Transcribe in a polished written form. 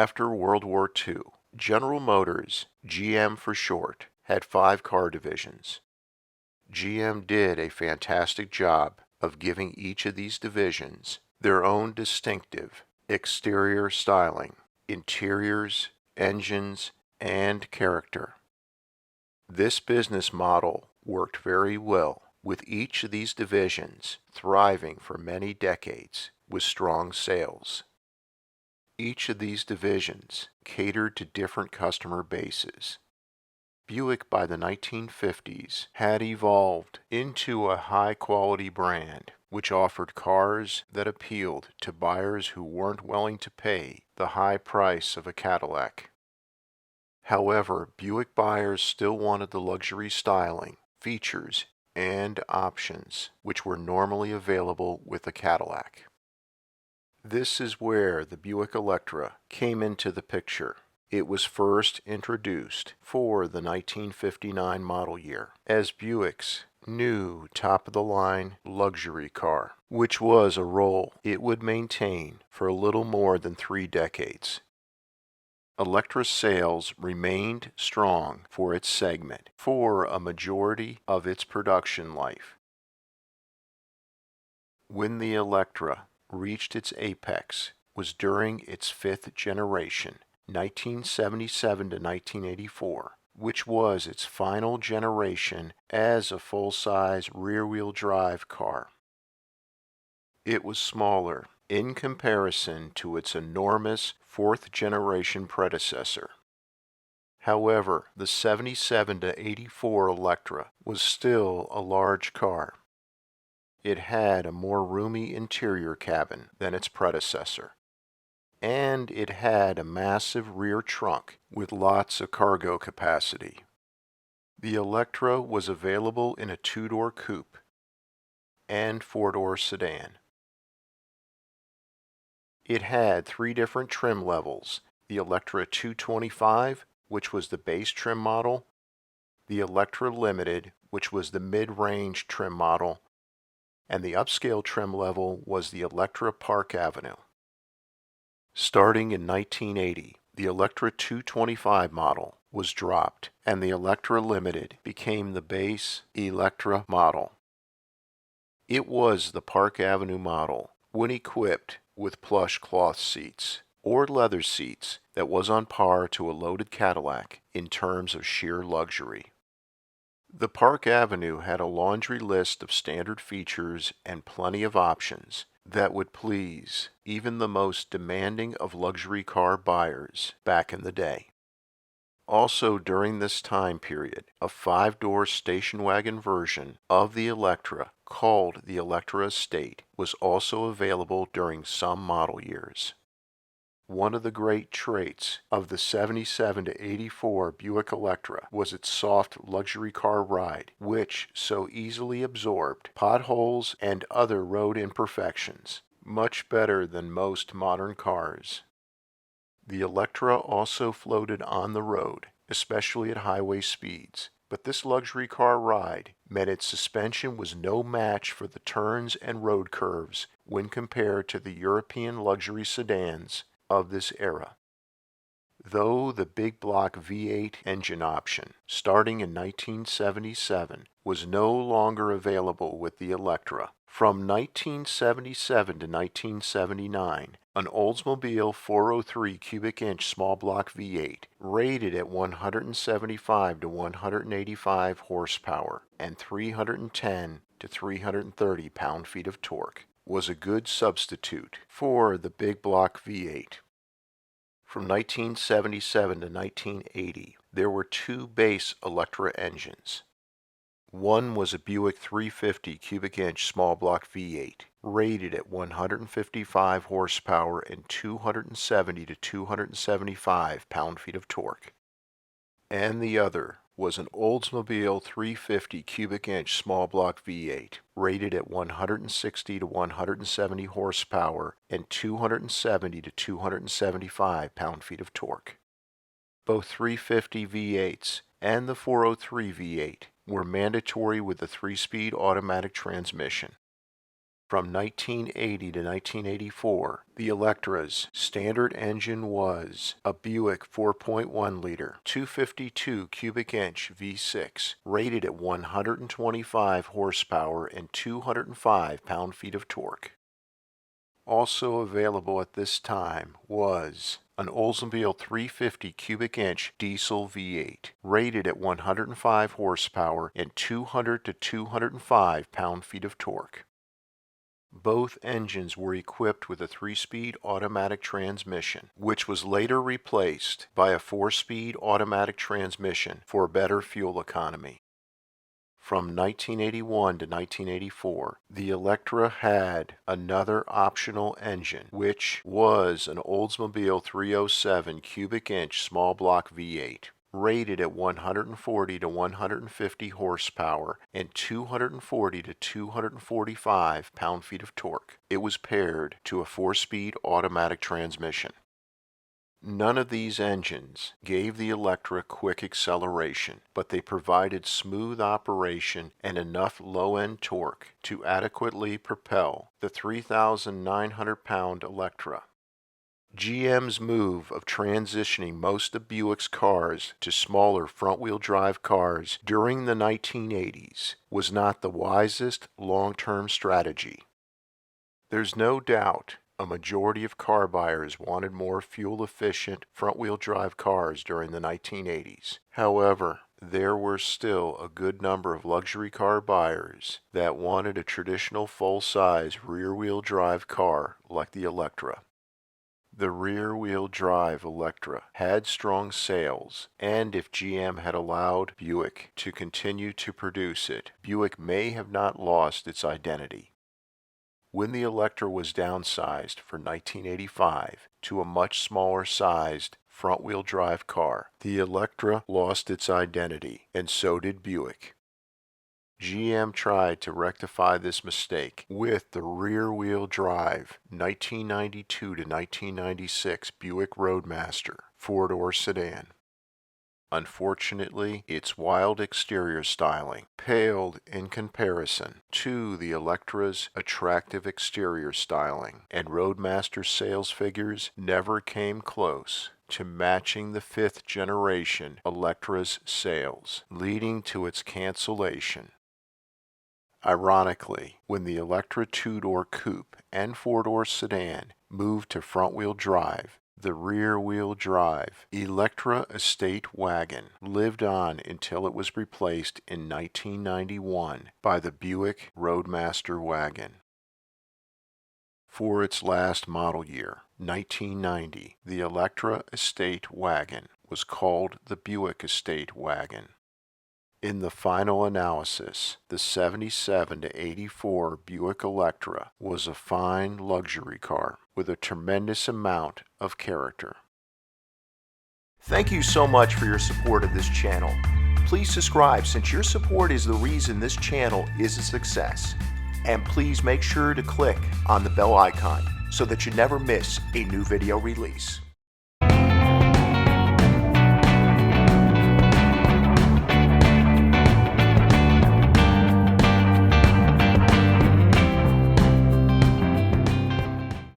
After World War II, General Motors, GM for short, had 5 car divisions. GM did a fantastic job of giving each of these divisions their own distinctive exterior styling, interiors, engines, and character. This business model worked very well, with each of these divisions thriving for many decades with strong sales. Each of these divisions catered to different customer bases. Buick by the 1950s had evolved into a high-quality brand which offered cars that appealed to buyers who weren't willing to pay the high price of a Cadillac. However, Buick buyers still wanted the luxury styling, features, and options which were normally available with a Cadillac. This is where the Buick Electra came into the picture. It was first introduced for the 1959 model year as Buick's new top-of-the-line luxury car, which was a role it would maintain for a little more than 3 decades. Electra sales remained strong for its segment for a majority of its production life. When the Electra reached its apex was during its 5th generation, 1977 to 1984, which was its final generation as a full-size rear-wheel drive car. It was smaller in comparison to its enormous 4th-generation predecessor. However, the 77 to 84 Electra was still a large car. It had a more roomy interior cabin than its predecessor, and it had a massive rear trunk with lots of cargo capacity. The Electra was available in a 2-door coupe and 4-door sedan. It had 3 different trim levels: the Electra 225, which was the base trim model, the Electra Limited, which was the mid-range trim model, and the upscale trim level was the Electra Park Avenue. Starting in 1980, the Electra 225 model was dropped, and the Electra Limited became the base Electra model. It was the Park Avenue model when equipped with plush cloth seats or leather seats that was on par to a loaded Cadillac in terms of sheer luxury. The Park Avenue had a laundry list of standard features and plenty of options that would please even the most demanding of luxury car buyers back in the day. Also during this time period, a 5-door station wagon version of the Electra called the Electra Estate was also available during some model years. One of the great traits of the 77 to 84 Buick Electra was its soft luxury car ride, which so easily absorbed potholes and other road imperfections, much better than most modern cars. The Electra also floated on the road, especially at highway speeds, but this luxury car ride meant its suspension was no match for the turns and road curves when compared to the European luxury sedans of this era. Though the big block V8 engine option, starting in 1977, was no longer available with the Electra, from 1977 to 1979, an Oldsmobile 403 cubic inch small block V8, rated at 175 to 185 horsepower and 310 to 330 pound-feet of torque, was a good substitute for the big block V8. From 1977 to 1980, there were 2 base Electra engines. One was a Buick 350 cubic inch small block V8, rated at 155 horsepower and 270 to 275 pound-feet of torque. And the other was an Oldsmobile 350 cubic inch small block V8, rated at 160 to 170 horsepower and 270 to 275 pound-feet of torque. Both 350 V8s and the 403 V8 were mandatory with the 3-speed automatic transmission. From 1980 to 1984, the Electra's standard engine was a Buick 4.1-liter, 252 cubic inch V6, rated at 125 horsepower and 205 pound-feet of torque. Also available at this time was an Oldsmobile 350 cubic inch diesel V8, rated at 105 horsepower and 200 to 205 pound-feet of torque. Both engines were equipped with a 3-speed automatic transmission, which was later replaced by a 4-speed automatic transmission for better fuel economy. From 1981 to 1984, the Electra had another optional engine, which was an Oldsmobile 307 cubic inch small block V8, rated at 140 to 150 horsepower and 240 to 245 pound-feet of torque. It was paired to a 4-speed automatic transmission. None of these engines gave the Electra quick acceleration, but they provided smooth operation and enough low-end torque to adequately propel the 3,900-pound Electra. GM's move of transitioning most of Buick's cars to smaller front-wheel drive cars during the 1980s was not the wisest long-term strategy. There's no doubt a majority of car buyers wanted more fuel-efficient front-wheel drive cars during the 1980s. However, there were still a good number of luxury car buyers that wanted a traditional full-size rear-wheel drive car like the Electra. The rear-wheel drive Electra had strong sales, and if GM had allowed Buick to continue to produce it, Buick may have not lost its identity. When the Electra was downsized for 1985 to a much smaller sized front-wheel drive car, the Electra lost its identity, and so did Buick. GM tried to rectify this mistake with the rear-wheel drive 1992 to 1996 Buick Roadmaster 4-door sedan. Unfortunately, its wild exterior styling paled in comparison to the Electra's attractive exterior styling, and Roadmaster sales figures never came close to matching the 5th-generation Electra's sales, leading to its cancellation. Ironically, when the Electra 2-door coupe and 4-door sedan moved to front-wheel drive, the rear-wheel drive Electra Estate wagon lived on until it was replaced in 1991 by the Buick Roadmaster wagon. For its last model year, 1990, the Electra Estate wagon was called the Buick Estate wagon. In the final analysis, the 77 to 84 Buick Electra was a fine luxury car with a tremendous amount of character. Thank you so much for your support of this channel. Please subscribe, since your support is the reason this channel is a success. And please make sure to click on the bell icon so that you never miss a new video release.